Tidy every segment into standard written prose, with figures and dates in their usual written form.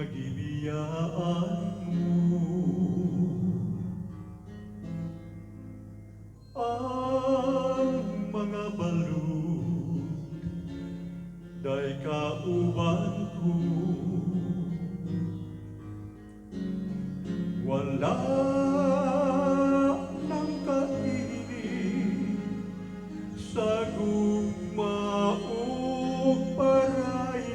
ang mga balud day kauban ko wala nang kaili sa gugmaong paray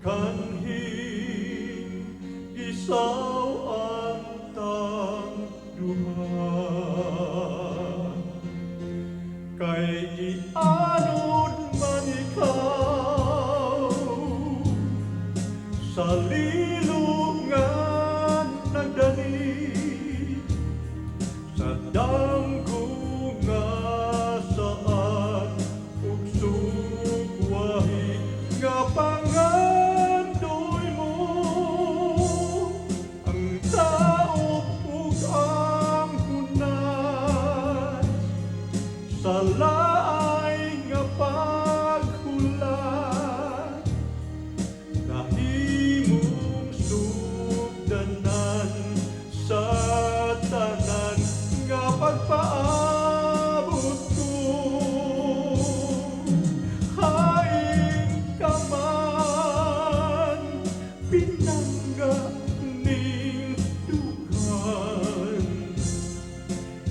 kanhing isaw ang tangduhan kay gianod man ikaw sa lilungan nagdani sa damgo nga saan ug sugwahi nga pangandoy mo ang tao ug ang hunay sa laay nga paghulat nahimong sugdanan sa tanan nga pagpaabot ko hain ka man pinangga ning dugan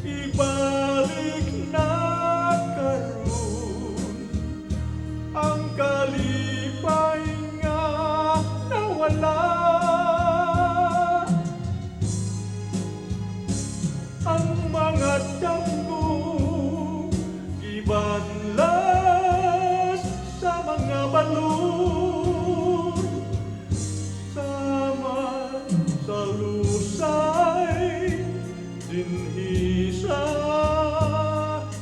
ibalik na karon ang kalipay nga nawala ang mga damgo gibanlas sa mga balon sama sa lusay dinhi sa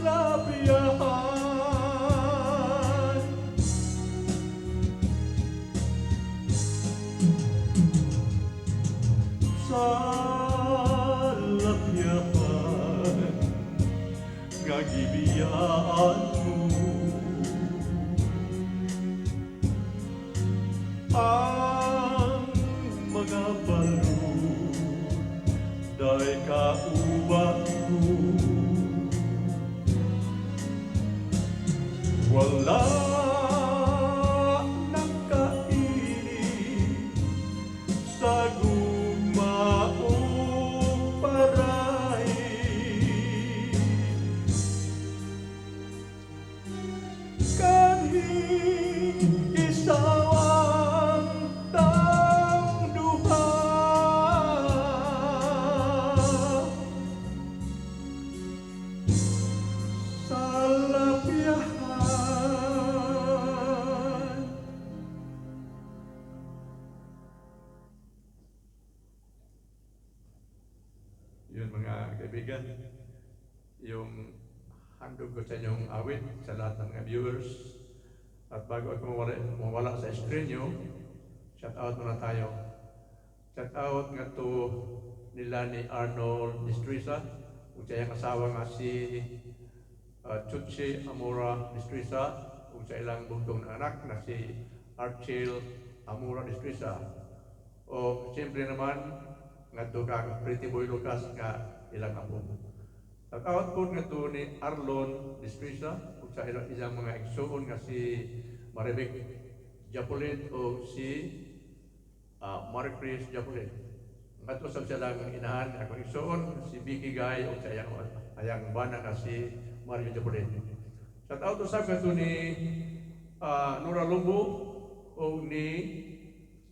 labiyahan sa labiyahan nga gibiyaan mo ang mga balon day kauban ko wala nang kaili sa gugmaong paray kanhing isaw ang tangduhan sa labiyahan. Yun mga kaibigan, yung handog ko sa inyong awit sa lahat ng mga viewers. At bago ako mawala sa estrenyo, shout out muna tayo. Shout out nga to nila ni Arnold Destrisa, ug sa iyang asawa nga si Chuchi Amora Destrisa, ug sa ilang bugtong na anak na si Archil Amora Destrisa. O siyempre naman, nga to kang Pretty Boy Lucas nga ilang apo. Shout out po nga to ni Arlon Destrisa, ug sa ilang mga igsoon nga si Maribek Japolet o si Marie Chris Japolet. Nga to sa silang inahan akong igsoon si Vicky Guy o sa ayang bana nga si Mario Japolet. Shout out to sa to ni Nora Lumbo o ni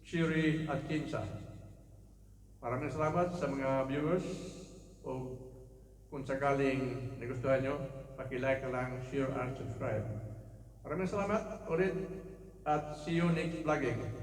Shiri Atkinsa. Maraming salamat sa mga viewers o kung sakaling nagustuhan nyo, paki-like na lang, share and subscribe. Maraming salamat ulit at see you next vlogging.